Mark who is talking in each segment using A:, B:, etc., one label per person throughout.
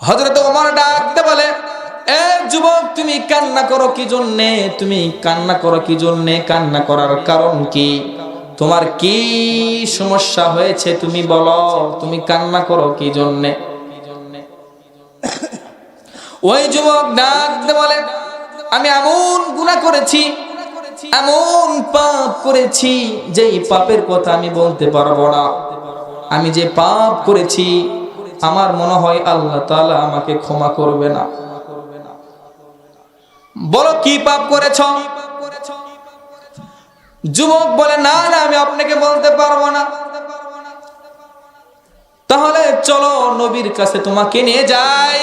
A: হযরত ওমর ডাকতে বলে, এ যুবক, তুমি কান্না করো কি জন্যে? তুমি কান্না করো কি জন্যে? কান্না করার কারণ কি? তোমার কি সমস্যা হয়েছে তুমি বলো, তুমি কান্না করো কি জন্যে? ওই যুবক ডাকতে বলে, আমি এমন গুনাহ করেছি, এমন পাপ করেছি, যেই পাপের কথা আমি বলতে পারবো না। আমি যে পাপ করেছি আমার মনে হয় আল্লাহ তাআলা আমাকে ক্ষমা করবে না। বলো কি পাপ করেছ? যুবক বলে, না না, আমি আপনাকে বলতে পারবো না। তাহলে চলো নবীর কাছে তোমাকে নিয়ে যাই,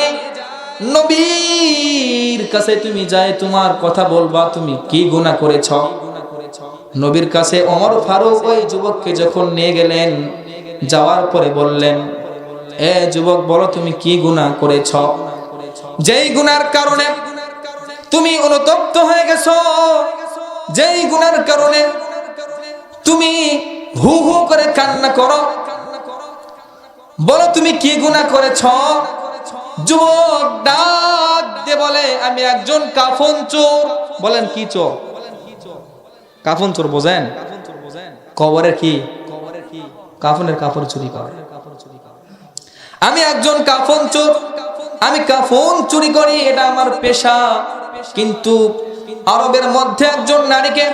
A: নবীর কাছে তুমি যাই, তোমার কথা বলবা তুমি কি গুনাহ করেছ। নবীর কাছে ওমর ফারুক ওই যুবককে যখন নিয়ে গেলেন, যাওয়ার পরে বললেন, এ যুবক, বলো তুমি কি গুনাহ করেছ, যেই গুনার কারণে তুমি অনুতপ্ত হয়ে গেছো, যেই গুনার কারণে তুমি হু হু করে কান্না করো, বলো তুমি কি গুনাহ করেছ। যুবক ডাক দিয়ে বলে, আমি একজন কাফন চোর। বলেন কি চোর? কাফন চোর বোঝেন? কবরের কি? কাফনের কাপড় চুরি করে। আমি একজন কাফন চোর, আমি কাফন চুরি করি, এটা আমার পেশা। কিন্তু আরবের মধ্যে একজন নারীকে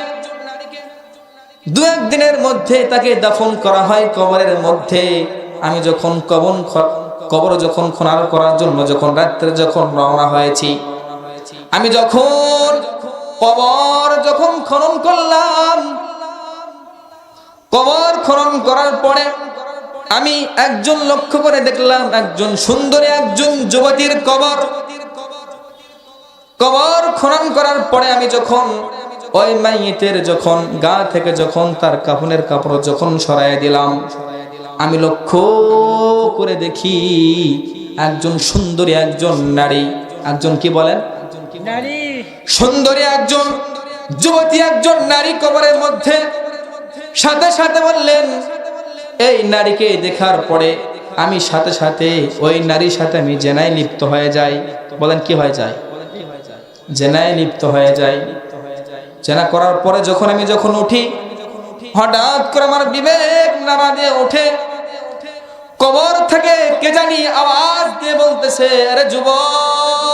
A: দু একদিনের মধ্যে তাকে দাফন করা হয় কবরের মধ্যে। আমি যখন কবর যখন খনন করার জন্য যখন রাত্রে যখন রওনা হয়েছি, আমি যখন কবর যখন খনন করলাম, কবর খনন করার পরে আমি একজন লক্ষ্য করে দেখলাম, একজন সুন্দরী একজন যুবতীর কবর। কবর খনন করার পরে আমি যখন ওই মাইয়িতের যখন গা থেকে যখন তার কাফনের কাপড় যখন সরাইয়া দিলাম, আমি লক্ষ্য করে দেখি একজন সুন্দরী একজন নারী, একজন কি বলেন? নারী। সুন্দরী একজন যুবতী একজন নারী কবরের মধ্যে। সাথে সাথে বললেন, এই নারীকে দেখার পরে আমি সাথে সাথে ওই নারীর সাথে আমি জেনায় লিপ্ত হয়ে যাই। বলেন কি হয়ে যায়? জেনায় লিপ্ত হয়ে যায়। জেনা করার পরে যখন আমি যখন উঠি, হঠাৎ করে আমার বিবেক নাড়া দিয়ে ওঠে। কবর থেকে কে জানি আওয়াজ দিয়ে বলতেছে, আরে যুবক,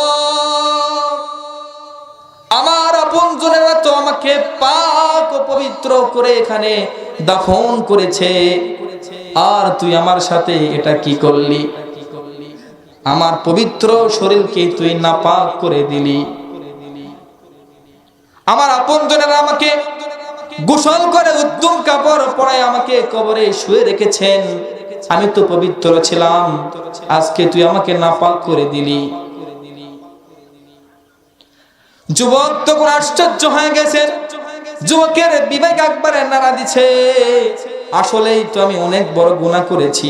A: আমার আপনজনেরা তো আমাকে পাক ও পবিত্র করে এখানে দাফন করেছে, আর তুই আমার সাথে এটা কি করলি? আমার পবিত্র শরীরকে তুই নাপাক করে দিলি। আমার আপনজনেরা আমাকে গোসল করে উত্তম কাপড় পরায় আমাকে কবরে শুয়ে রেখেছেন, আমি তো পবিত্র ছিলাম, আজকে তুই আমাকে নাপাক করে দিলি। যুবক তখন আশ্চর্য হয়ে গেছে। যুবকের বিবেক একবারে নাড়া দিছে, আসলেই তো আমি অনেক বড় গুনাহ করেছি,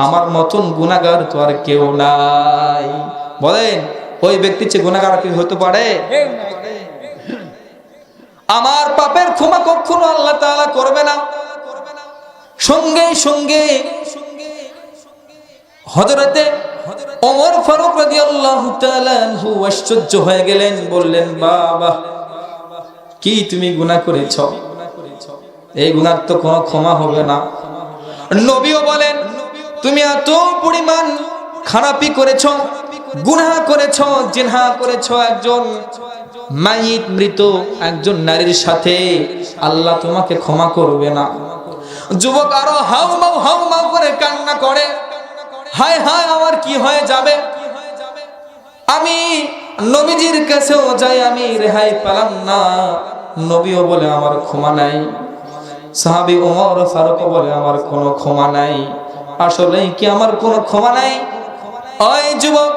A: আমার মতন গুনাহগার তো আর কেউ নাই। বলেন ওই ব্যক্তি চেয়ে গুনাহগার কি হতে পারে? আমার পাপের ক্ষমা কখনো আল্লাহ তাআলা করবে না। সঙ্গে সঙ্গে হযরতে ওমর ফারুক রাদিয়াল্লাহু তাআলা আনহু আশ্চর্য হয়ে গেলেন, বললেন, বাবা, কি তুমি গুনাহ করেছ? এই গুনাহ তো কোনো ক্ষমা হবে না। নবীও বলেন, তুমি এত পরিমাণ খারাপি করেছ, গুনাহ করেছ, জিনা করেছ একজন মাইয়িত মৃত একজন নারীর সাথে, আল্লাহ তোমাকে ক্ষমা করবে না। যুবক আরো হাউমাউ করে কান্না করে, হায় হায়, আমার কি হয়ে যাবে? আমি নবীজির কাছেও যাই, আমি রেহাই পেলাম না। নবীও বলে আমার ক্ষমা নাই, সাহাবী ওমর ফারুক বলে আমার কোনো ক্ষমা নাই। আসলেই কি আমার কোনো ক্ষমা নাই? ওই যুবক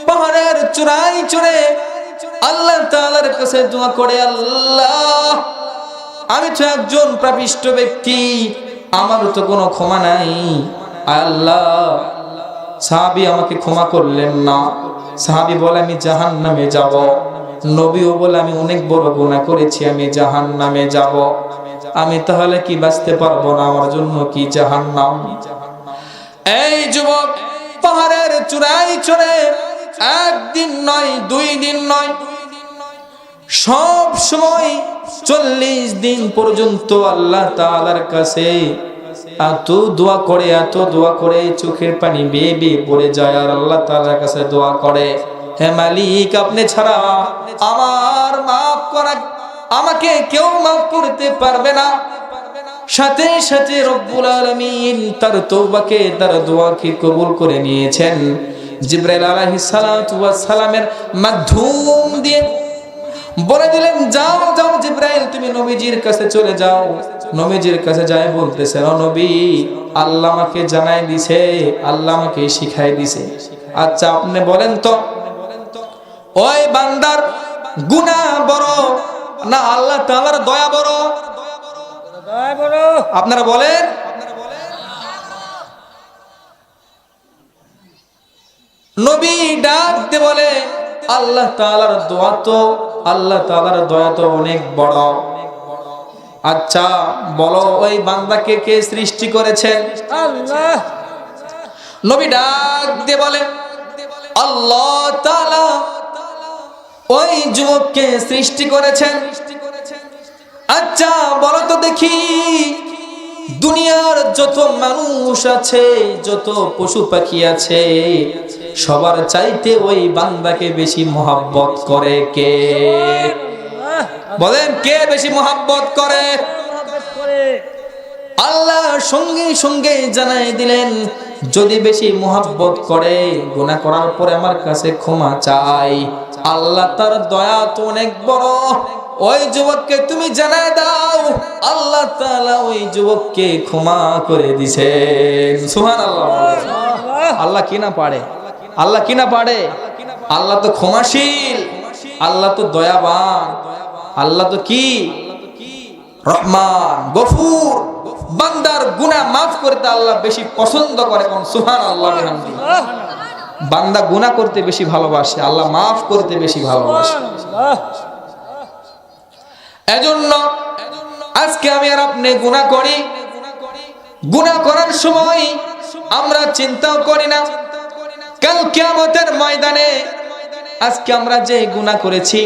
A: পাহাড়ের চূড়ায় চড়ে আল্লাহ তাআলার কাছে দোয়া করে, আল্লাহ, আমি তো একজন পাপিষ্ঠ ব্যক্তি, আমার তো কোনো ক্ষমা নাই, আল্লাহ সাহাবী আমাকে ক্ষমা করলেন না। সাহাবী বলে, আমি জাহান্নামে যাব। নবীও বলে, আমি অনেক বড় গুনাহ করেছি, আমি জাহান্নামে যাব। আমি তাহলে কি বাঁচতে পারবো না? আমার জন্য কি জাহান্নাম? এই যুবক পাহাড়ের চূড়ায় চড়ে একদিন নয়, 2 দিন নয়, সব সময় 40 দিন পর্যন্ত আল্লাহ তাআলার কাছে এত দোয়া করে চোখের পানি বেয়ে বেয়ে পড়ে যায় আর আল্লাহ তাআলার কাছে দোয়া করে, হে মালিক, আপনি ছাড়া আমার মাফ করা, আমাকে কেউ মাফ করতে পারবে না। সাথে সাথে রব্বুল আলামিন তার তওবাকে, তার দোয়াকে কবুল করে নিয়েছেন। জিবরাইল আলাইহিস সালাতু ওয়াস সালামের মাধ্যম দিয়ে বলে দিলেন, যাও যাও জিবরাইল, তুমি নবীজির কাছে চলে যাও। নবীজির কাছে যায় বলতেছে, ও নবী, আল্লাহ আমাকে জানাই দিছে, আল্লাহ আমাকে শিখাই দিছে। আচ্ছা আপনি বলেন তো, ওই বান্দার গুনাহ বড় না আল্লাহ তাআলার দয়া বড়? দয়া বড়। আপনারা বলেন। নবী ডাক দিয়ে বলে, আল্লাহ তাআলার দয়া তো অনেক বড়। আচ্ছা বলো, ওই বান্দাকে কে সৃষ্টি করেছেন? আল্লাহ। নবী ডাক দিয়ে বলে, আল্লাহ তাআলা ওই যুবককে সৃষ্টি করেছেন। আচ্ছা বলো তো দেখি, দুনিয়ার যত মানুষ আছে, যত পশু পাখি আছে, সবার চাইতে ওই বান্দাকে বেশি মহব্বত করে কে? বলেন, কে বেশি মহব্বত করে? আল্লাহ সঙ্গে সঙ্গে জানাই দিলেন, যদি বেশি মহব্বত করে, গুনাহ করার পরে আমার কাছে ক্ষমা চাই, আল্লাহ তার দয়া তো অনেক বড়। ওই যুবককে তুমি জানাই দাও, আল্লাহ তাআলা ওই যুবককে ক্ষমা করে দিয়েছেন। সুবহানাল্লাহ। আল্লাহ কি না পারে? আল্লাহ কি না পারে? আল্লাহ তো ক্ষমাশীল, আল্লাহ তো দয়াবান, আল্লাহ তো কি রহমান, গফুর। বান্দার গুনাহ মাফ করতে আল্লাহ বেশি পছন্দ করে। কোন সুবহানাল্লাহ বিহামদিহি। বান্দা গুনাহ করতে বেশি ভালোবাসে, আল্লাহ মাফ করতে বেশি ভালোবাসে। এজন্য আজকে আমি আর আপনি গুনাহ করি, গুনাহ করার সময় আমরা চিন্তাও করি না কাল কিয়ামতের ময়দানে আজকে আমরা যে গুনাহ করেছি।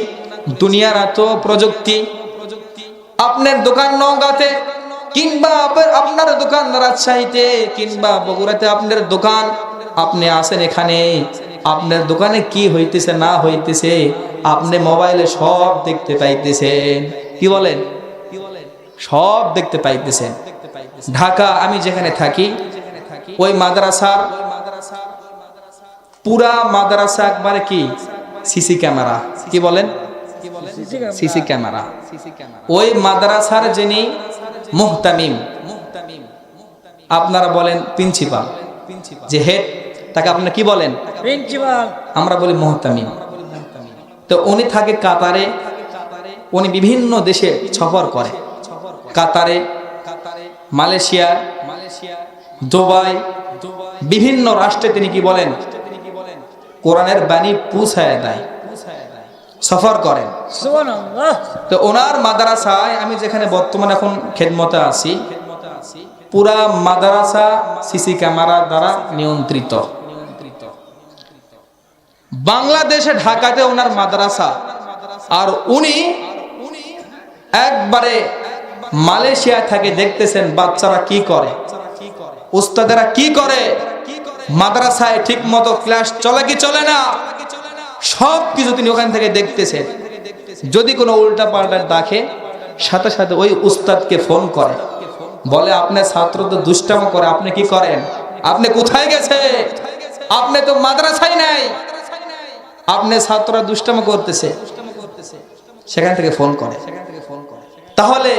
A: দুনিয়ার এত প্রযুক্তি, আপনার দোকান নওগাঁতে কিংবা আপনার দোকান রাজশাহীতে কিংবা বগুড়াতে আপনার দোকান, আপনি আসেন এখানে, আপনার দোকানে কি হইতেছে না হইতেছে আপনি মোবাইলে সব দেখতে পাইতেছেন। কি বলেন? সব দেখতে পাইতেছেন। ঢাকা আমি যেখানে থাকি, ওই মাদ্রাসার পুরা মাদ্রাসা একবারে কি সিসি ক্যামেরা। কি বলেন? CC camera. ওই মাদ্রাসার যিনি মুহতামিম, আপনারা বলেন প্রিন্সিপাল, যে হেড, তাকে আপনারা কি বলেন? প্রিন্সিপাল। আমরা বলি মুহতামিম। তো উনি থাকে কাতারে, উনি বিভিন্ন দেশে সফর করে। কাতারে, মালয়েশিয়া, দুবাই, বিভিন্ন রাষ্ট্রে তিনি কি বলেন? কোরআনের বাণী পৌঁছায় দেয়, সফর করেন। তো ওনার মাদ্রাসায় আমি যেখানে বর্তমানে এখন খেদমতে আছি, পুরা মাদ্রাসা সিসি ক্যামেরা দ্বারা নিয়ন্ত্রিত। বাংলাদেশে ঢাকাতে ওনার মাদ্রাসা, আর উনি একবারে মালয়েশিয়া থেকে দেখতেছেন বাচ্চারা কি করে, উস্তাদেরা কি করে, মাদ্রাসায় ঠিক মতো ক্লাস চলে কি চলে না, সব কিছু তিনি ওখান থেকে দেখতেছেন। যদি কোনো উল্টা পাল্টা দেখে, সাথে সাথে ওই উস্তাদকে ফোন করে, বলে আপনার ছাত্র তো দুষ্টামি করে, আপনি কি করেন? আপনি কোথায় গেছে? আপনি তো মাদ্রাসায় নাই, আপনি ছাত্ররা দুষ্টামি করতেছে, সেখান থেকে ফোন করে। তাহলে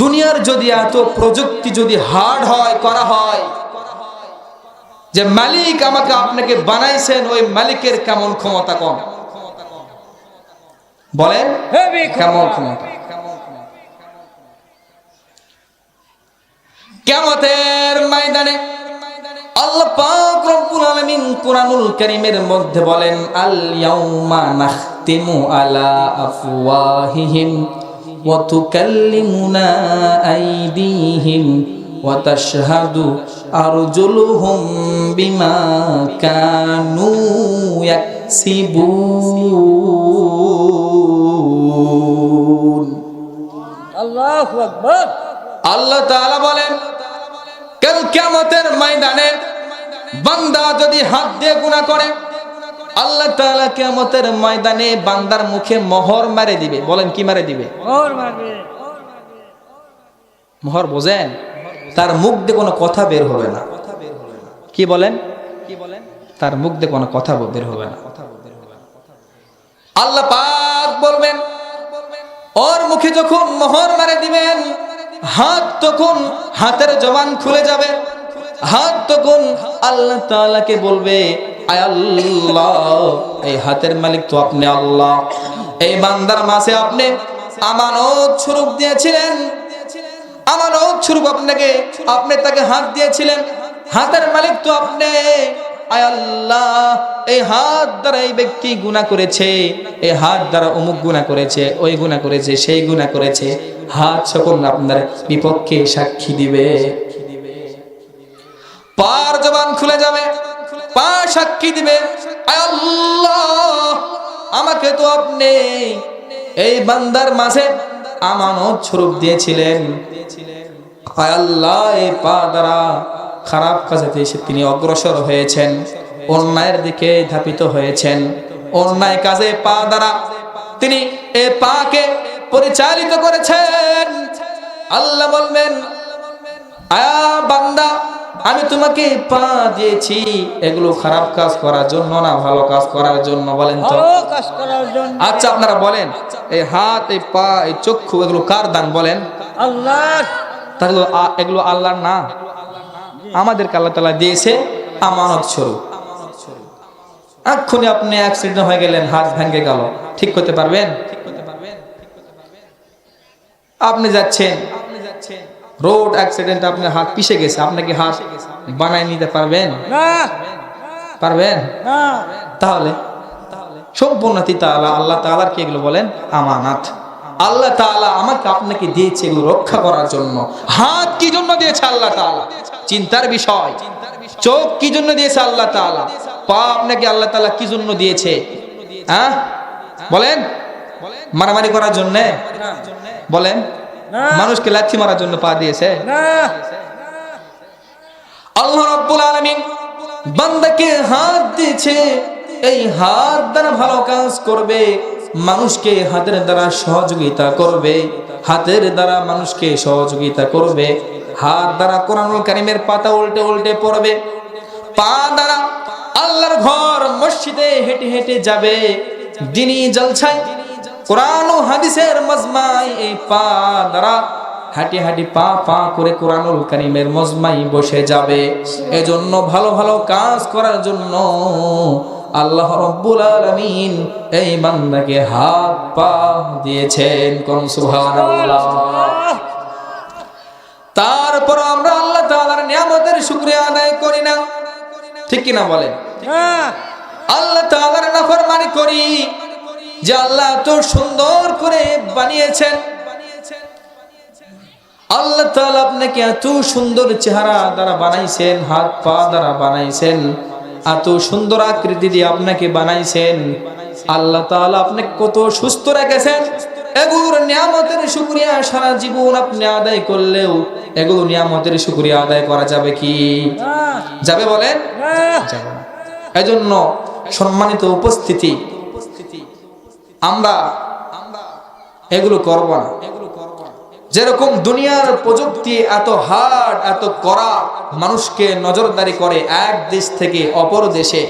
A: দুনিয়ার যদি এত প্রযুক্তি যদি হার্ড হয়, করা হয়, যে মালিক আমাকে আপনাকে বানাইছেন, ওই মালিকের কেমন ক্ষমতা কম? বলেন কেমন ক্ষমতা? কিয়ামতের ময়দানে আল্লাহ পাক রব্বুল আলামিন কুরআনুল কারীমের মধ্যে বলেন, আল ইয়াউমা নাখতিমু আলা আফওয়াহিহিম ওয়া তুকাল্লিমুনা আইদিহিম ওয়া তাশহাদু আরজুলুহুম বিমা কানু ইয়াহতাসিবুন।
B: আল্লাহু আকবার।
A: আল্লাহ তাআলা বলেন কাল কিয়ামতের ময়দানে বান্দা যদি হাত দিয়ে গুনাহ করে, আল্লাহ তাআলা কিয়ামতের ময়দানে বান্দার মুখে মোহর মেরে দিবে। বলেন কি মেরে দিবে?
B: মোহর মারবে।
A: মোহর বোঝেন? তার মুখ দিয়ে কোনো কথা বের হবে না। কি বলেন? তার মুখ দিয়ে কোনো কথা বের হবে না। আল্লাহ পাক বলবেন ওর মুখে যখন মোহর মেরে দিবেন, হাত তখন হাতের জবান খুলে যাবে। হাত তখন আল্লাহ তাআলাকে বলবে আয় আল্লাহ, এই হাতের মালিক তো আপনি আল্লাহ। এই বান্দার মাঝে আপনি আমানত স্বরূপ দিয়েছিলেন, আমানত স্বরূপ আপনি তাকে হাত দিয়েছিলেন। হাতের মালিক তো আপনি। আয় আল্লাহ, এই হাত দ্বারা এই ব্যক্তি গুনাহ করেছে, এই হাত দ্বারা অমুক গুনাহ করেছে, ওই গুনাহ করেছে, সেই গুনাহ করেছে। হাত সকল আপনার বিপক্ষে সাক্ষী দিবে। পার জবান খুলে যাবে, পা সাক্ষী দিবে আয় আল্লাহ, আমাকে তো আপনি এই বান্দার মাঝে আমানত স্বরূপ দিয়েছিলেন। আয় আল্লাহ, এই পা দ্বারা খারাপ কাজে তিনি অগ্রসর হয়েছেন, অন্যায়ের দিকে ধাপিত হয়েছেন। অন্যায় কাজে পা দ্বারা তিনি এই পাকে পরিচালিত করেছেন। আল্লাহ বলবেন আয়া বান্দা, আমি তোমাকে পা দিয়েছি এগুলো খারাপ কাজ করার জন্য না ভালো কাজ করার জন্য? বলেন তো।
B: ভালো কাজ করার জন্য।
A: আচ্ছা আপনারা বলেন, এই হাত, এই পা, এই চক্ষু এগুলো কার দান? বলেন।
B: আল্লাহ।
A: তাহলে এগুলো আল্লাহর না? আমাদেরকে আল্লাহ তাআলা দিয়েছে আমানত স্বরূপ। এক্ষুনি আপনি অ্যাক্সিডেন্ট হয়ে গেলেন, হাত ভেঙে গেল, ঠিক করতে পারবেন? আপনি যাচ্ছেন রোড অ্যাক্সিডেন্ট, আপনার হাত পিষে গেছে, আপনি কি হাত বানায় নিতে পারবেন?
B: না।
A: পারবেন
B: না।
A: তাহলে সম্পূর্ণ আল্লাহ তাআলার কি এগুলো বলেন আমানত। আল্লাহ তাআলা আমাকে আপনাকে দিয়েছে এগুলো রক্ষা করার জন্য। হাত কি জন্য দিয়েছে আল্লাহ তাআলা? চিন্তার বিষয়। চোখ কি জন্য দিয়েছে আল্লাহ তাআলা? পা আপনাকে আল্লাহ তাআলা কি জন্য দিয়েছে? হ্যাঁ বলেন। মারামারি করার জন্য? বলেন। মানুষকে লাথি মারার জন্য পা দিয়েছে?
B: না।
A: আল্লাহ রাব্বুল আলামিন বান্দাকে হাত দিয়েছে, এই হাত দ্বারা ভালো কাজ করবে, মানুষকে হাতের দ্বারা সহযোগিতা করবে, হাতের দ্বারা মানুষকে সহযোগিতা করবে, হাত দ্বারা কোরআনুল কারীমের পাতা উল্টে উল্টে পড়বে, পা দ্বারা আল্লাহর ঘর মসজিদে হেঁটে হেঁটে যাবে, দ্বীনি জলসায় কোরআন ও হাদিসের মজমায় এই পা দ্বারা হাঁটি হাঁটি পা পা করে কোরআনুল কারীমের মজমায় বসে যাবে। এজন্য ভালো ভালো কাজ করার জন্য আল্লাহ রাব্বুল আলামিন এই বান্দাকে হাত পা দিয়েছেন। কোন সুবহানাল্লাহ। তারপর আমরা আল্লাহ তাআলার নিয়ামতের শুকরিয়া আদায় করি না, ঠিক কি না বলেন? আল্লাহ তাআলার নাফরমানি করি যে আল্লাহ এত সুন্দর করে বানিয়েছেন, আল্লাহ তাআলা আপনাকে এত সুন্দর চেহারা দ্বারা বানাইছেন, হাত পা দ্বারা বানাইছেন, এত সুন্দর আকৃতি দিয়ে আপনাকে বানাইছেন। আল্লাহ তাআলা আপনাকে কত সুস্থ রেখেছেন। এগুলোর নিয়ামতের শুকরিয়া সারা জীবন আপনি আদায় করলেও এগুলো নিয়ামতের শুকরিয়া আদায় করা যাবে কি? যাবে বলেন? যাবে না। এজন্য সম্মানিত উপস্থিতি, আমরা এগুলো করব না। যেরকম দুনিয়ার প্রযুক্তি এত হার্ড, এত কড়া, মানুষকে নজরদারি করে এক দেশ থেকে অপর দেশে,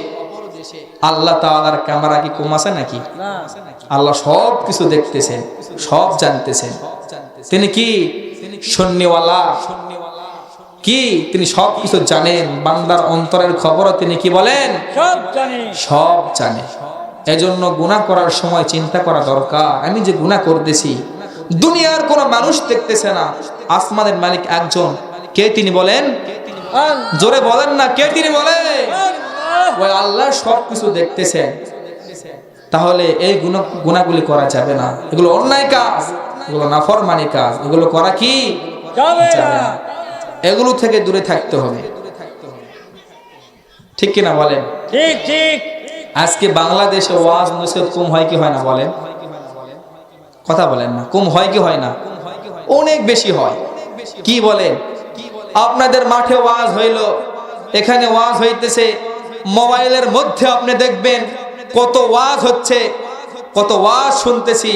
A: আল্লাহ তাআলার ক্যামেরা কি কম আছে নাকি? আল্লাহ সব কিছু দেখতেছেন, সব জানতেছেন। তিনি কি শূন্যওয়ালা? কি তিনি সব কিছু জানেন? বান্দার অন্তরের খবরও তিনি কি বলেন? সব জানে। এজন্য গুনাহ করার সময় চিন্তা করা দরকার, আমি যে গুনাহ করতেছি দুনিয়ার কোন মানুষ দেখতেছে না, আসমানের মালিক একজন। কে তিনি বলেন? জোরে বলেন না, কে তিনি বলেন? ওই আল্লাহ সবকিছু দেখতেছেন। তাহলে এই গুনাহগুলি করা যাবে না। এগুলো অন্যায় কাজ, এগুলো নাফরমানি কাজ, এগুলো করা কি যাবে না। এগুলো থেকে দূরে থাকতে হবে, ঠিক কিনা বলেন?
B: ঠিক ঠিক।
A: আজকে বাংলাদেশে ওয়াজ নসিহত কম হয় কি হয় না বলেন? কথা বলেন না, কম হয় কি হয় না? অনেক বেশি হয়। কি বলেন? আপনাদের মাঠে ওয়াজ হইল, এখানে ওয়াজ হইতেছে, মোবাইলের মধ্যে আপনি দেখবেন কত ওয়াজ হচ্ছে, কত ওয়াজ শুনতেছি,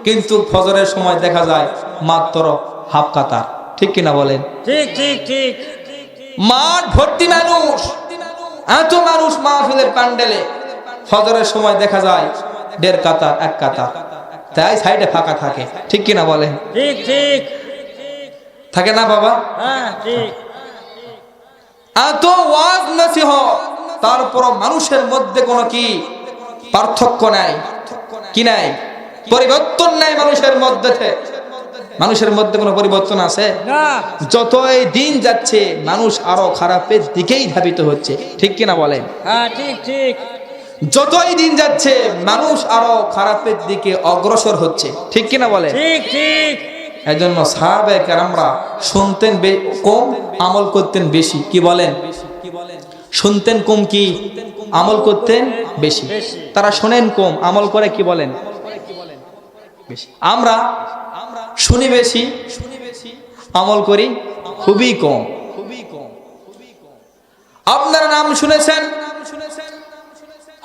A: কিন্তু ফজরের সময় দেখা যায় মাত্র হাফ কাতার। ঠিক কিনা বলেন?
B: ঠিক ঠিক ঠিক।
A: মাঠ ভর্তি মানুষ, এত মানুষ মাহফিলের প্যান্ডেলে, ফজরের সময় দেখা যায় দেড় কাতার, এক কাতার, তাই সাইডে ফাঁকা থাকে। ঠিক কিনা বলেন?
B: ঠিক ঠিক।
A: থাকে না বাবা?
B: হ্যাঁ ঠিক।
A: এত ওয়াজ নসিহত, তারপর মানুষের মধ্যে কোনো কি পার্থক্য নাই? কি নাই? পরিবর্তন নাই মানুষের মধ্যে। মানুষের মধ্যে কোনো পরিবর্তন আছে?
B: না।
A: যতই দিন যাচ্ছে মানুষ আরো খারাপের দিকেই ধাবিত হচ্ছে। ঠিক কিনা বলেন?
B: হ্যাঁ ঠিক ঠিক।
A: যতই দিন যাচ্ছে মানুষ আরো খারাপের দিকে অগ্রসর হচ্ছে। ঠিক কিনা বলেন?
B: ঠিক ঠিক।
A: এই জন্য সাহাবায়ে কেরামরা শুনতেন কম, আমল করতেন বেশি। কি বলেন? শুনতেন কম, কি আমল করতেন বেশি। তারা শোনেন কম, আমল করে কি বলেন বেশি। আমরা শুনি বেশি, আমল করি খুবই কম। আপনারা নাম শুনেছেন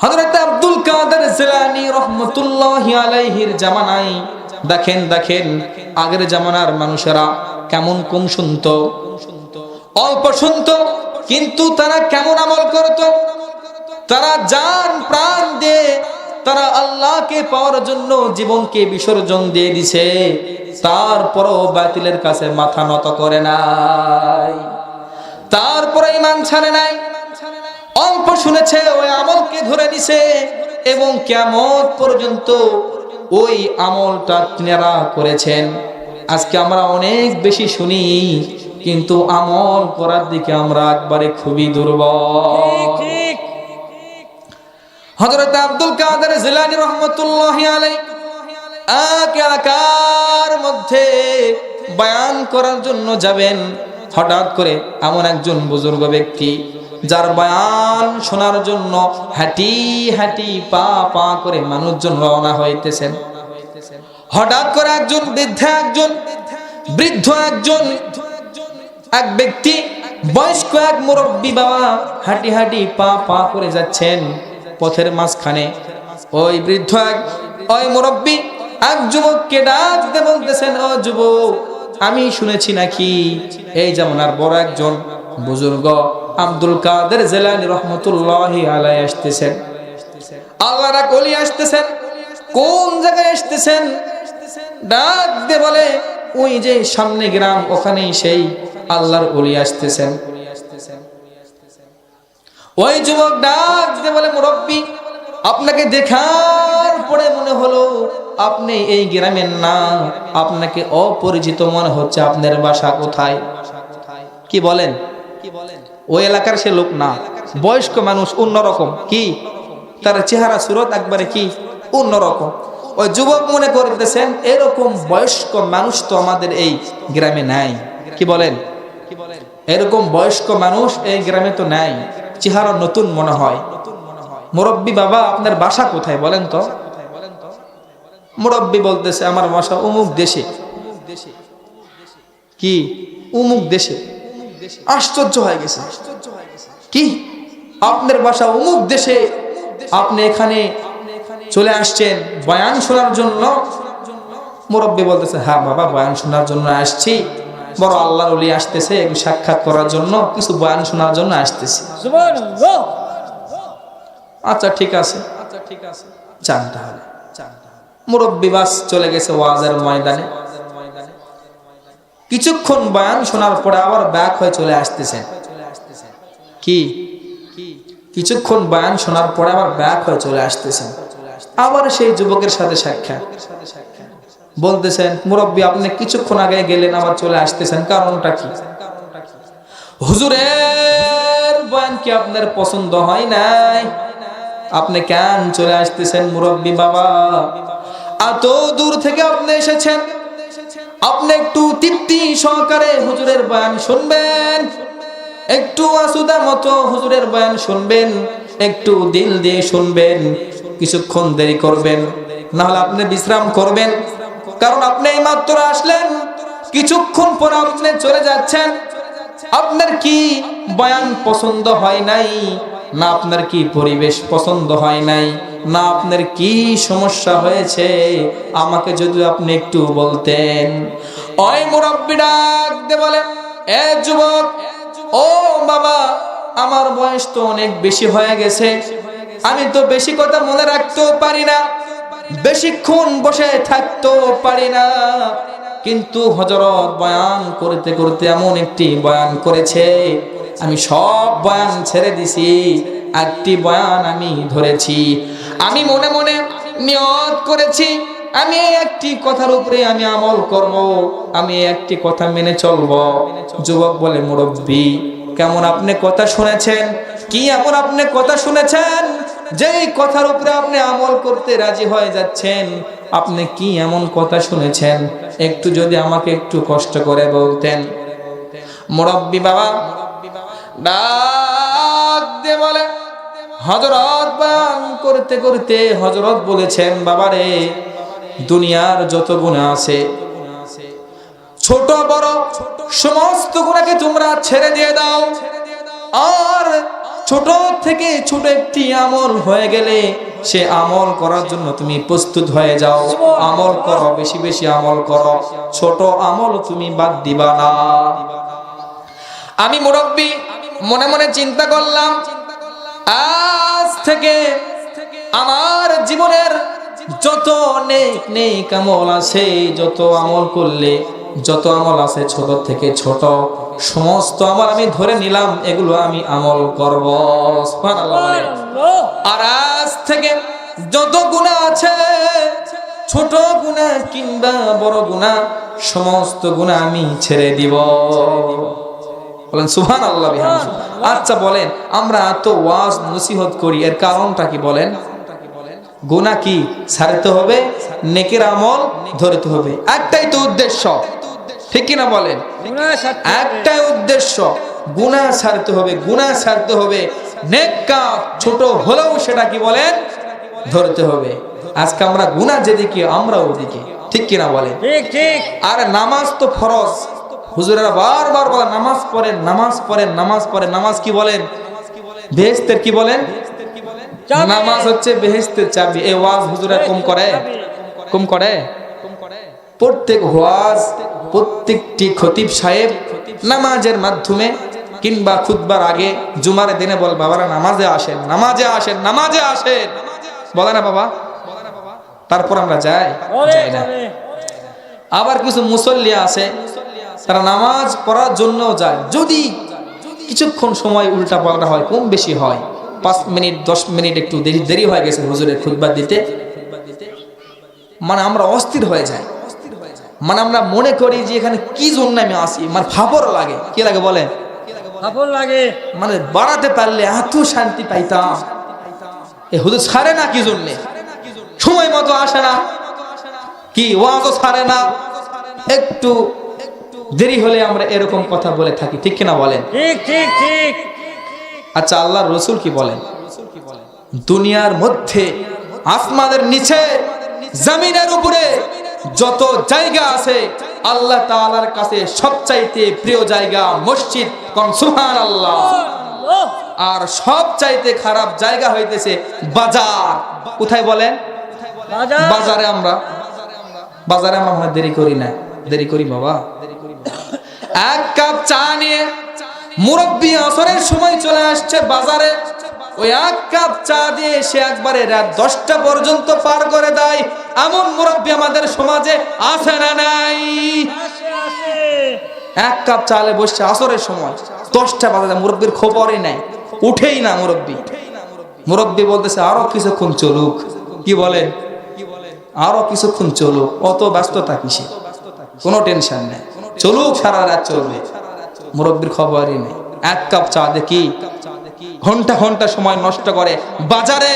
A: হযরত আব্দুল কাদের জিলানী রাহমাতুল্লাহি আলাইহির জামানায়। দেখেন দেখেন আগের জামানার মানুষেরা কেমন কম শুনতো, অল্প শুনতো, কিন্তু তারা কেমন আমল করত। তারা জান প্রাণ দিয়ে তারা আল্লাহকে পাওয়ার জন্য জীবনকে বিসর্জন দিয়ে দিছে, তারপরও বাতিলের কাছে মাথা নত করে নাই, তারপরে ঈমান ছাড়ে নাই। অল্প শুনেছে, ওই আমলকে ধরে নিছে এবং কিয়ামত পর্যন্ত ওই আমলটা তিনারা করেছেন। আজকে আমরা অনেক বেশি শুনি, কিন্তু আমল করার দিকে আমরা একবারে খুবই দুর্বল।
B: ঠিক।
A: হযরত আব্দুল কাদের জিলানী রাহমাতুল্লাহি আলাইহি এক এলাকার মধ্যে বয়ান করার জন্য যাবেন। হঠাৎ করে এমন একজন বুজুর্গ ব্যক্তি, যার বয়ান শোনার জন্য হাঁটি হাঁটি পা পা করে মানুষজন রওনা হইতেছেন। হঠাৎ করে একজন বৃদ্ধ এক ব্যক্তি, বয়স্ক এক মুরব্বী বাবা হাঁটি হাঁটি পা পা করে যাচ্ছেন। পথের মাঝখানে ওই মুরব্বী এক যুবককে ডাক দিয়ে বলতেছেন, ও যুবক, আমি শুনেছি নাকি এই জামানার বড় একজন বুজুর্গ আব্দুল কাদের জিলানী রাহমাতুল্লাহি আলাইহি আসতেছেন, আল্লাহর এক ওলি আসতেছেন। কোন জায়গায় আসতেছেন? ডাক দিয়ে বলে, ওই যে সামনে গ্রাম, ওখানেই সেই আল্লাহর ওলি আসতেছেন। ওই যুবক ডাক দিয়ে বলে, মুরব্বী, আপনাকে দেখার পরে মনে হলো আপনি এই গ্রামের না, আপনাকে অপরিচিত মনে হচ্ছে, আপনার বাসা কোথায়? কি বলেন? ওই এলাকার সে লোক না, বয়স্ক মানুষ, অন্যরকম। কি তার চেহারা সুরত একবারে কি অন্যরকম। ওই যুবক মনে করতেছেন এরকম বয়স্ক মানুষ তো আমাদের এই গ্রামে নাই। কি বলেন? এরকম বয়স্ক মানুষ এই গ্রামে তো নাই, চেহারা নতুন মনে হয়। মুরব্বী বাবা, আপনার বাসা কোথায় বলেন তো? মুরব্বী বলতেছে, আমার বাসা অমুক দেশে। কি অমুক দেশে? আশ্চর্য হয়ে গেছে। কি আপনার বাসা অমুক দেশে, আপনি এখানে চলে আসছেন বয়ান শোনার জন্য? মুরব্বী বলতেছে, হ্যাঁ বাবা, বয়ান শোনার জন্য আসছি, বড় আল্লাহর ওলি আসতেছে, সাক্ষাৎ করার জন্য, কিছু বয়ান শোনার জন্য আসতেছি।
B: সুবহানাল্লাহ।
A: আচ্ছা ঠিক আছে, যান তাহলে। মুরব্বী বাস চলে গেছে ওয়াজের ময়দানে। কিছুক্ষণ বয়ান শোনার পরে আবার ব্যাক হয়ে চলে আসতেছেন। কি কিছুক্ষণ বয়ান শোনার পরে আবার ব্যাক হয়ে চলে আসতেছেন। আবার সেই যুবকের সাথে সাক্ষাৎ। বলতেছেন, মুরব্বী, আপনি কিছুক্ষণ আগে গেলেন, আবার চলে আসতেছেন, কারণটা কি? হুজুরের বয়ান কি আপনার পছন্দ হয় নাই? আপনি কেন চলে আসতেছেন? মুরব্বী বাবা, এত দূর থেকে আপনি এসেছেন, আপনি একটু তৃপ্তি সহকারে হুজুরের বয়ান শুনবেন, একটু আসুদা মতো হুজুরের বয়ান শুনবেন, একটু দিল দিয়ে শুনবেন, কিছুক্ষণ দেরি করবেন, না হলে আপনি বিশ্রাম করবেন। কারণ আপনি এইমাত্র আসলেন, কিছুক্ষণ পর আপনি চলে যাচ্ছেন। আপনার কি বয়ান পছন্দ হয় নাই, না আপনার কি পরিবেশ পছন্দ হয় নাই, না আপনার কি সমস্যা হয়েছে, আমাকে যদি আপনি একটু বলতেন। ওই মুরব্বি ডাক দিয়ে বলে, এ যুবক, ও বাবা, আমার বয়স তো অনেক বেশি হয়ে গেছে, আমি তো বেশি কথা মনে রাখতেও পারি না, বেশিক্ষণ বসে থাকতেও পারি না। কিন্তু হযরত বয়ান করতে করতে এমন একটি বয়ান করেছে, আমি সব বয়ান ছেড়ে দিছি, একটি বয়ান আমি ধরেছি। আমি মনে মনে নিয়ত করেছি, আমি এই একটি কথার উপরে আমি আমল করব, আমি একটি কথা মেনে চলব। যুবক বলে, মুরব্বি, কেমন আপনি কথা শুনেছেন? কি এমন আপনি কথা শুনেছেন যেই কথার উপরে আপনি আমল করতে রাজি হয়ে যাচ্ছেন? আপনি কি এমন কথা শুনেছেন? একটু যদি আমাকে একটু কষ্ট করে বলতেন। মুরব্বি বাবা ডাক দিয়ে বলে, হযরত বয়ান করতে করতে হযরত বলেছেন, বাবারে, দুনিয়ার যত গুনাহ আছে, ছোট বড় সমস্ত গুনাহকে তোমরা ছেড়ে দিয়ে দাও, আর ছোট থেকে ছোট একটি আমল হয়ে গেলে সে আমল করার জন্য তুমি প্রস্তুত হয়ে যাও। আমল করো, বেশি বেশি আমল করো, ছোট আমল তুমি বাদ দিবা না। আমি মুরব্বি মনে মনে চিন্তা করলাম, আজ থেকে আমার জীবনের যত নেক নেক আমল আছে, যত আমল করলে, যত আমল আছে ছোট থেকে ছোট, সমস্ত আমল আমি ধরে নিলাম, এগুলো আমি আমল করব। সুবহানাল্লাহ। আর আজ থেকে যত গুনাহ আছে, ছোট গুনাহ কিংবা বড় গুনাহ, সমস্ত গুনাহ আমি ছেড়ে দিব। বলেন সুবহানাল্লাহ বিহামদিহি। আচ্ছা বলেন, আমরা তো ওয়াজ নসিহত করি, এর কারণটা কি বলেন? গুনাহ কি ছাড়তে হবে, নেকের আমল ধরতে হবে, একটাই তো উদ্দেশ্য, ঠিক কি না বলেন? একটাই উদ্দেশ্য, গুনাহ ছাড়তে হবে, গুনাহ ছাড়তে হবে, নেক কাজ ছোট হলেও সেটা কি বলেন ধরতে হবে। আজকে আমরা গুনাহ যেদিকে আমরা ওদিকে, ঠিক কি না বলেন?
B: ঠিক ঠিক।
A: আর নামাজ তো ফরজ, হুজুরেরা বারবার বলে নামাজ পড়েন, নামাজ পড়েন, নামাজ পড়েন। নামাজ কি বলেন? বেহেশতের কি বলেন? নামাজ হচ্ছে বেহেশতের চাবি। এই ওয়াজ হুজুরা কম করে, কম করে। প্রত্যেক ওয়াজ, প্রত্যেকটি খতিব সাহেব নামাজের মাধ্যমে কিংবা খুতবার আগে জুমার দিনে বল, বাবারা নামাজে আসেন, নামাজে আসেন, নামাজে আসেন, বলে না বাবা? তারপর আমরা যাই না। আবার কিছু মুসল্লি আছে, তারা নামাজ পড়ার জন্য যায়, যদি কিছুক্ষণ সময় উল্টা পাল্টা হয়, কম বেশি হয়, 5 মিনিট 10 মিনিট একটু দেরি হয়ে গেছে হুজুরের খুতবা দিতে, মানে আমরা অস্থির হয়ে যাই, মানে আমরা মনে করি যে এখানে কি জন্য আমি আসি, মানে ফাপর লাগে। কি লাগে বলেন?
B: ফাপর লাগে।
A: মানে বাড়াতে পারলে এত শান্তি পাইতাম। এ হুজুর ছাড়ে না কি জন্যে, সময় মতো আসে না, কি ওয়াজও ছাড়ে না, একটু দেরি হলে আমরা এরকম কথা বলে থাকি, ঠিক কিনা বলেন?
B: ঠিক ঠিক ঠিক।
A: আচ্ছা, আল্লাহর রাসূল কি বলেন? দুনিয়ার মধ্যে, আসমানের নিচে, জমিনের উপরে যত জায়গা আছে, আল্লাহ তাআলার কাছে সবচাইতে প্রিয় জায়গা মসজিদ। কোন সুবহানাল্লাহ। আর সবচাইতে খারাপ জায়গা হইতেছে বাজার। কোথায় বলেন? বাজারে। আমরা মনে দেরি করি না, দেরি করি বাবা। এক কাপ চা নিয়ে মুরব্বি আসরের সময় চলে আসছে বাজারে, ওই এক কাপ চা দিয়ে সে একবারে রাত 10টা পর্যন্ত পার করে দেয়। এমন মুরব্বি আমাদের সমাজে আছে না নাই? এক কাপ চালে বসছে আসরের সময়, 10টা বাজে, মুরব্বির খবরই নাই, উঠেই না মুরব্বি। মুরব্বি বলতেছে আরো কিছুক্ষণ চলুক। কি বলেন? আরো কিছুক্ষণ চলুক, অত ব্যস্ততা কিসে, কোনো টেনশন নেই, চলুক, সারা রাত চলবে। মুরব্বির খবরই নেই। এক কাপ চা দেখি ঘন্টা ঘন্টা সময় নষ্ট করে বাজারে।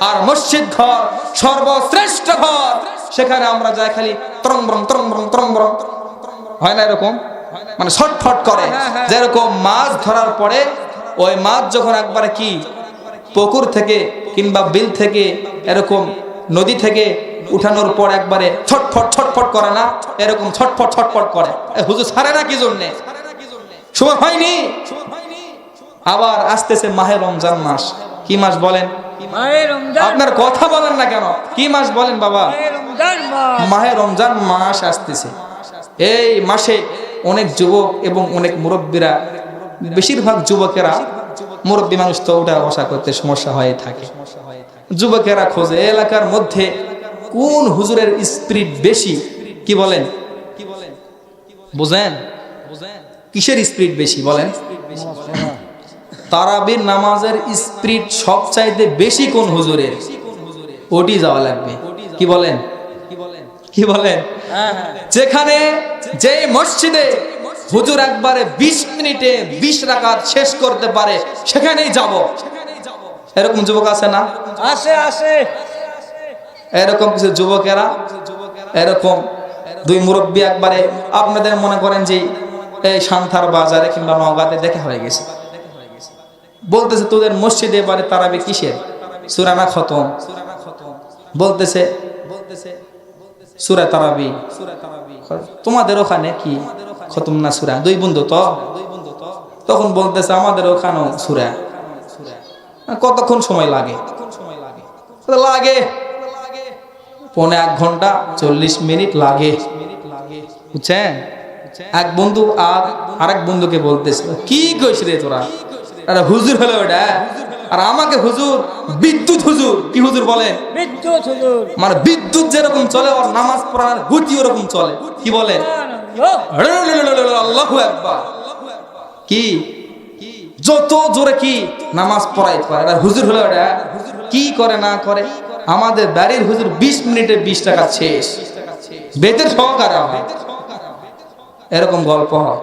A: আর মসজিদ ঘর সর্বশ্রেষ্ঠ ঘর, সেখানে আমরা যাই খালি তরংবরং তরংবরং তরংবরং, হয় না এরকম? মানে ছটফট করে, যেরকম মাছ ধরার পরে ওই মাছ যখন একবারে কি পুকুর থেকে কিংবা বিল থেকে এরকম নদী থেকে উঠানোর পর একবারে ছটফট ছটফট করে না, এরকম ছটফট ছটফট করে। হুজুর ছাড়ে না কি জন্যে? সময় হয়নি। আবার আসতেছে মাহে রমজান মাস। কি মাস বলেন?
B: মাহে রমজান।
A: আপনার কথা বলেন না কেন? কি মাস বলেন বাবা?
B: মাহে রমজান মাস।
A: মাহে রমজান মাস আসতেছে। এই মাসে অনেক যুবক এবং অনেক মুরব্বীরা, বেশিরভাগ যুবকেরা, মুরব্বী মানুষ তো উঠা বসা করতে সমস্যা হয়ে থাকে, যুবকেরা খোঁজে এলাকার মধ্যে কোন হুজুরের স্পিরিট বেশি। কি বলেন? বুঝেন? কিসের স্পিরিট বেশি বলেন? তারাবির নামাজের স্পিরিট সবচাইতে বেশি কোন হুজুরের, ওটি যাওয়া লাগবে। কি বলেন? কি বলেন? যেখানে যে মসজিদে হুজুর একবারে 20 মিনিটে 20 রাকাত শেষ করতে পারে সেখানেই যাব। এরকম যুবক আছে না?
B: আছে।
A: এরকম কিছু যুবকেরা, এরকম দুই মুরব্বী একবারে আপনাদের মনে করেন যে এই সান্থার বাজারে কিংবা নওগাঁতে দেখা হয়ে গেছে, বলতেছে তোদের মসজিদে এবারে তারাবি কিসের? সূরা না খতম? বলতেছে সূরা তারাবি। তোমাদের ওখানে কি খতম না সূরা? দুই বন্ধু তো। তখন বলতেছে আমাদের ওখানেও সূরা। কতক্ষণ সময় লাগে? লাগে 1.5 ঘন্টা 40 মিনিট লাগে, বুঝছেন? এক বন্ধু আরেক বন্ধুকে বলতেছে কি কইস রে তোরা? আরে হুজুর হলো ওটা, আর আমাকে হুজুর বিদ্যুৎ হুজুর। কি হুজুর বলে?
B: বিদ্যুৎ হুজুর।
A: মানে বিদ্যুৎ যেরকম চলে ওর নামাজ পড়ার গতি ওরকম চলে। কি বলেন? আল্লাহু আকবার। কি যত জোরে কি নামাজ পড়াইতে পারে, আর হুজুর হলো ওটা। কি করে না করে? আমাদের বাড়ির হুজুর 20 মিনিটে 20 টাকা শেষ, বেতের সহকারে হয়। এরকম গল্প হয়।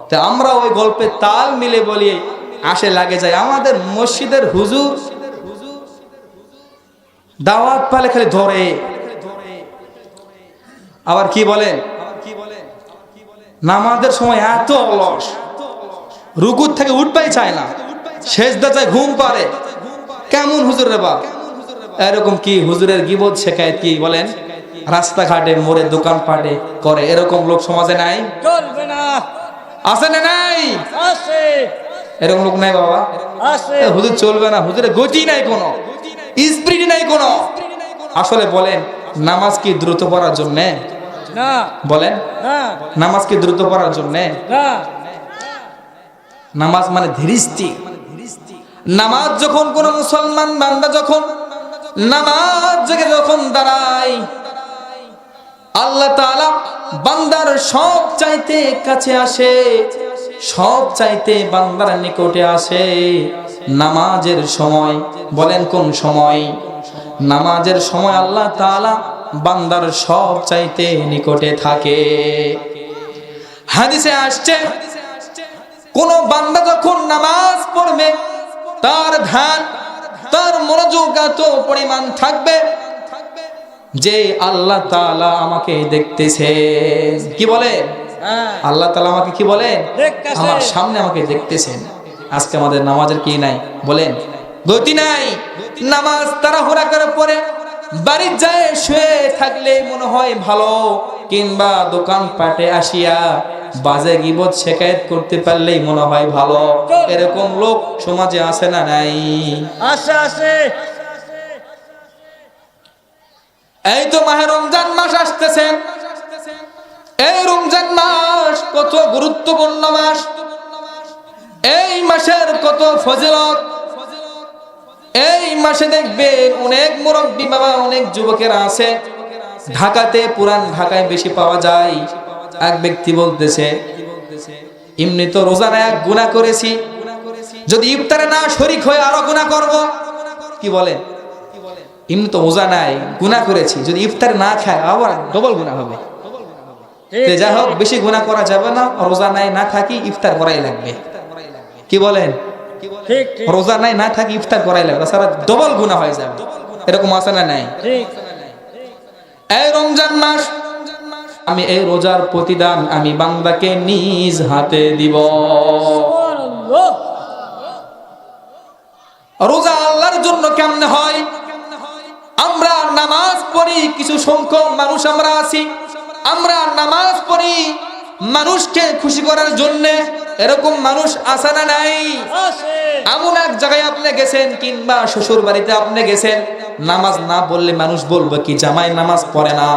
A: তা আমরা ওই গল্পে তাল মিলে বলি আসে লাগে যায়। আমাদের মসজিদের হুজুর দাওয়াত পালে খালি ধরে। আবার কি বলেন? নামাজের সময় এত অলস, রুকুর থেকে উঠতেই চায় না, সেজদা চায়, ঘুম পারে। কেমন হুজুর রে বাপ? এরকম কি হুজুরের গীবত শেখায় কি বলেন? রাস্তাঘাটে মোড়ে দোকানপাটে করে, এরকম লোক সমাজে নাই?
B: চলবে না।
A: আছে না নাই?
B: আছে।
A: এরকম লোক নাই বাবা?
B: আছে।
A: হুজুর চলবে না, হুজুরের গতি নাই, কোনো স্পিরিট নাই কোনো। আসলে বলেন নামাজ কি দ্রুত পড়ার জন্য?
B: না।
A: বলেন
B: না।
A: নামাজ কি দ্রুত পড়ার জন্য?
B: না।
A: নামাজ মানে ধীরস্থির। নামাজ যখন কোন মুসলমান বান্দা যখন নামাজ জেগে যখন দাঁড়ায়, আল্লাহ তাআলা বান্দার সব চাইতে কাছে আসে, সব চাইতে বান্দার নিকটে আসে নামাজের সময়। বলেন কোন সময়? নামাজের সময় আল্লাহ তাআলা বান্দার সব চাইতে নিকটে থাকে। হাদিসে আসছে কোন বান্দা যখন নামাজ পড়বে তার ধ্যান, তার মনোযোগ এত পরিমাণ থাকবে যে আল্লাহ তাআলা আমাকে দেখতেছেন। কি বলে? আল্লাহ তাআলা আমাকে কি বলে? আমার সামনে আমাকে দেখতেছেন। আজকে আমাদের নামাজের কি নাই বলেন? গতি নাই। নামাজ তাড়াহুড়া করে পড়ে বাড়ি যায় শুয়ে থাকলে মনে হয় ভালো, কিংবা দোকান পাটে আসিয়া বাজে গীবত শিকায়েত করতে পারলেই মনে হয় ভালো। এরকম লোক সমাজে আছে না নাই?
B: আছে।
A: এই তো মাহে রমজান মাস আসতেছে। এই রমজান মাস কত গুরুত্বপূর্ণ মাস। এই মাসের কত ফজিলত। এই মাসে দেখবেন অনেক মুরব্বী বাবা, অনেক যুবকেরা আছে। ঢাকাতে, পুরান ঢাকায় বেশি পাওয়া যায়। এক ব্যক্তি বলতেছে এমনি তো রোজা না এক গুনাহ করেছি, যদি ইফতারে না শরীক হয়ে আরো গুনাহ করব। কি বলেন? এমনি তো রোজা নাই, গুনাহ করেছি, যদি ইফতার না খায় আবার ডবল গুনাহ হবে। যাই হোক, বেশি গুনাহ করা যাবে না, রোজা নাই না থাকি ইফতার করাই লাগবে। কি বলেন?
B: ঠিক।
A: রোজা নাই না থাকি ইফতার করাই লাগবে, সারা ডবল গুনাহ হয়ে যাবে। এরকম আছে না নাই?
B: ঠিক।
A: এই রমজান মাস আমি এই রোজার প্রতিদান আমি বান্দাকে নিজ হাতে দিব।
B: সুবহানাল্লাহ।
A: রোজা ওই কিছু সংখ্যক মানুষ আমরা আছি, আমরা নামাজ পড়ি মানুষকে খুশি করার জন্য। এরকম মানুষ আছে না নাই?
B: আছে।
A: এমন এক জায়গায় আপনি গেছেন কিংবা শ্বশুর বাড়িতে আপনি গেছেন, নামাজ না পড়লে মানুষ বলবে কি জামাই নামাজ পড়ে না।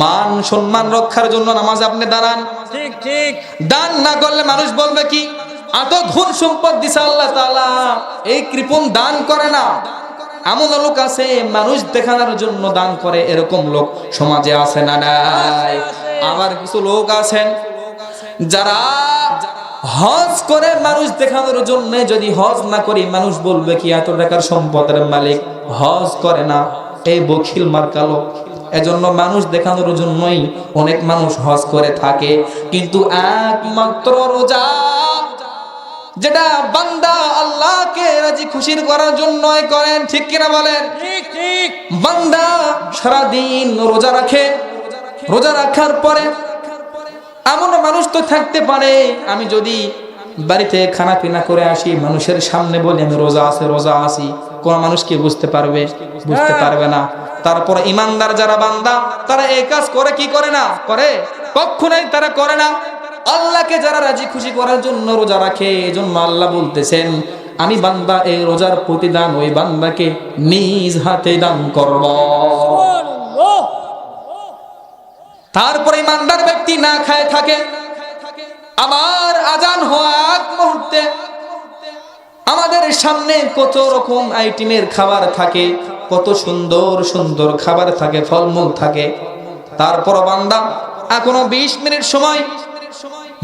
A: মান সম্মান রক্ষার জন্য নামাজ আপনি দাঁড়ান,
B: ঠিক ঠিক।
A: দান না করলে মানুষ বলবে কি এত ধন সম্পদ দিছে আল্লাহ তাআলা, এই কৃপণ দান করে না। এমন লোক আছে মানুষ দেখানোর জন্য দান করে, এরকম লোক সমাজে আছে না নাই? আবার কিছু লোক আছেন যারা হজ করে মানুষ দেখানোর জন্য, যদি হজ না করি মানুষ বলবে কি এত টাকার সম্পদের মালিক, হজ করে না, এই বখিল মার্কা লোক। এজন্য মানুষ দেখানোর জন্যই অনেক মানুষ হজ করে থাকে, কিন্তু একমাত্র রোজা যেটা বান্দা আল্লাহকে রাজি খুশির করার জন্যই করেন, ঠিক কিনা বলেন?
B: ঠিক ঠিক।
A: বান্দা সারাদিন রোজা রাখে, রোজা রাখার পরে এমন মানুষ তো থাকতে পারে, আমি যদি বাড়িতে খানা পিনা করে আসি মানুষের সামনে বলি আমি রোজা আছে রোজা আছি, কোন মানুষ কি বুঝতে পারবে? বুঝতে পারবে না। তারপর ইমানদার যারা বান্দা তারা এই কাজ করে কি করে না? করে কখনোই তারা করে না। আল্লাহকে যারা রাজি খুশি করার জন্য রোজা রাখে, এজন্য আল্লাহ বলতেছেন আমি বান্দা এই রোজার প্রতিদান ওই বান্দাকে নিজ হাতে দান করব।
B: সুবহানাল্লাহ।
A: তারপরে ইমানদার ব্যক্তি না খায় থাকে, আমার আজান হওয়া এক মুহূর্তে আমাদের সামনে কত রকম আইটেমের খাবার থাকে, কত সুন্দর সুন্দর খাবার থাকে, ফলমূল থাকে। তারপর বান্দা এখনো 20 মিনিট সময়,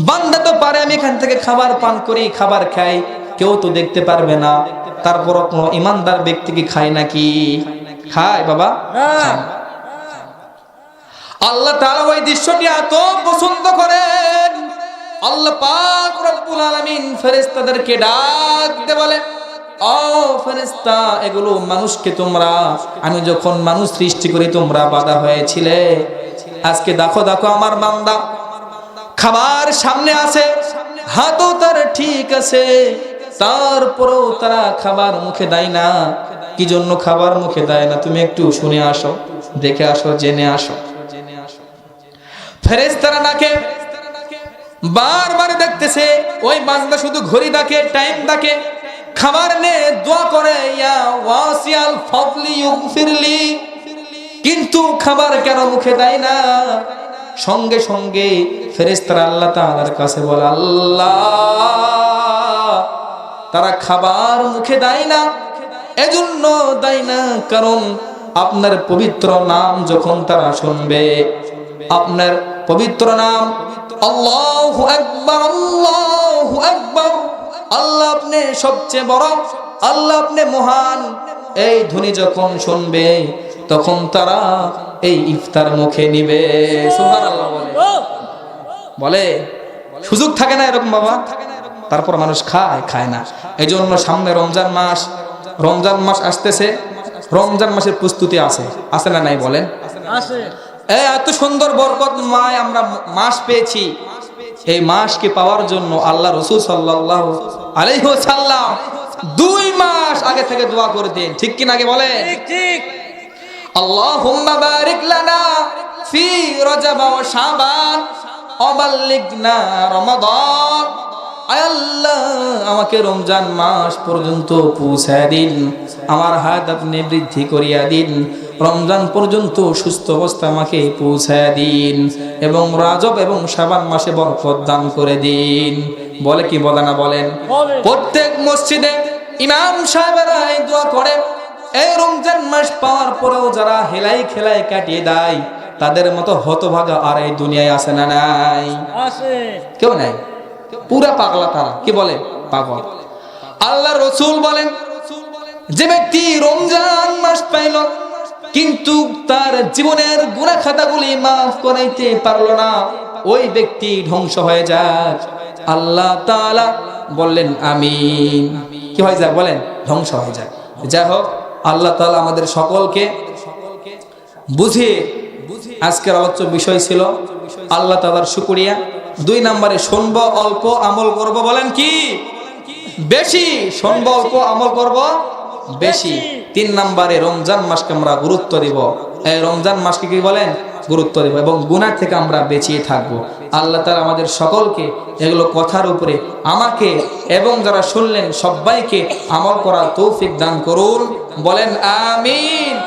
A: বান্দা তো পারে আমি এখান থেকে খাবার পান করি, খাবার খাই, কেউ তো দেখতে পারবে না। তারপর কোনো ইমানদার ব্যক্তি কি খায় নাকি? খায় বাবা?
B: না।
A: আল্লাহ তাআলা ওই দৃশ্যটি এত পছন্দ করেন, আল্লাহ পাক রব্বুল আলামিন ফেরেশতাদেরকে ডাক দিয়ে বলে, ও ফেরেশতা, এগুলো মানুষকে তোমরা, আমি যখন মানুষ সৃষ্টি করি তোমরা বাধা হয়েছিলে, আজকে দেখো দেখো আমার বান্দা খাবার সামনে আছে, হাতও তার ঠিক আছে, তারপরেও তারা খাবার মুখে দেয় না। কি জন্য খাবার মুখে দেয় না? তুমি একটু শুনে আসো, দেখে আসো, জেনে আসো। ফেরেশতারা ডাকে, বারবার দেখতেছে ওই বান্দা শুধু ঘড়ি দেখে, টাইম দেখে, খাবার নে দোয়া করে ইয়া ওয়াসিয়াল ফাদলি ইগফিরলি, কিন্তু খাবার কেন মুখে দেয় না? সঙ্গে সঙ্গে ফেরেশতারা আল্লাহ তাআলার কাছে বলে, আল্লাহ তারা খাবার মুখে দেয় না, এজন্য দেয় না কারণ আপনার পবিত্র নাম যখন তারা শুনবে, আপনার পবিত্র নাম আল্লাহু আকবার, আল্লাহু আকবার, আল্লাহ আপনি সবচেয়ে বড়, আল্লাহ আপনি মহান, এই ধ্বনি যখন শুনবে তখন তারা এই ইফতার মুখে নিবে। সুবহানাল্লাহ বলে সুযোগ থাকে না এরকম বাবা। তারপর মানুষ খায় খায় না। এই জন্য সামনে রমজান মাস, রমজান মাস আসতেছে, রমজান মাসের প্রস্তুতি আছে, আছে না নাই বলেন?
B: আছে।
A: এত সুন্দর বরকতময় আমরা মাস পেয়েছি, এই মাসকে পাওয়ার জন্য আল্লাহ রাসূল সাল্লাল্লাহু আলাইহি ওয়াসাল্লাম 2 মাস আগে থেকে দোয়া করে দেন, ঠিক কি না? আগে বলেন
B: ঠিক ঠিক।
A: আল্লাহুম্মা বারিক লানা ফি রজব ওয়া শাবান ওয়া বাল্লিগনা রমাদান। আয় আল্লাহ, আমাকে রমজান মাস পর্যন্ত পৌঁছায় দিন, আমার হায়াত আপনি বৃদ্ধি করিয়া দিন, রমজান পর্যন্ত সুস্থ অবস্থা আমাকে পৌঁছায় দিন, এবং রাজব এবং শাবান মাসে বরকত দান করে দিন। বলে কি বলে না? বলেন। প্রত্যেক মসজিদে ইমাম সাহেবেরা এই দোয়া করে। এই রমজান মাস পাওয়ার পরেও যারা হেলাই খেলাই কাটিয়ে দেয়, তাদের মতো হতভাগা আর এই দুনিয়ায় আছে না নাই?
B: আছে।
A: কেউ নাই, পুরা পাগলা তারা। কি বলে? পাগল। আল্লাহ রাসূল বলেন, যে ব্যক্তি রমজান মাস পাইল কিন্তু তার জীবনের গুনাহ খাতাগুলি মাফ করাইতে পারলো না, ওই ব্যক্তি ধ্বংস হয়ে যায়। আল্লাহ তাআলা বললেন আমিন। কি হয়ে যায়? বলেন, ধ্বংস হয়ে যায়। যাই হোক, আল্লাহ তাআলা আমাদের সকলকে বুঝিয়ে, আজকের আলোচ্য বিষয় ছিল আল্লাহ তাআলার শুকরিয়া। 2 নম্বরে শুনবো অল্প, আমল করব। বলেন কি? বেশি। শুনবো অল্প, আমল করব বেশি। 3 নম্বরে রমজান মাসকে আমরা গুরুত্ব দিব। এই রমজান মাসকে কি বলেন গুরুত্ব দেব এবং গুনাহ থেকে আমরা বেঁচিয়ে থাকবো। আল্লাহ তাআলা আমাদের সকলকে এগুলো কথার উপরে আমাকে এবং যারা শুনলেন সবাইকে আমল করার তৌফিক দান করুন, বলেন আমিন।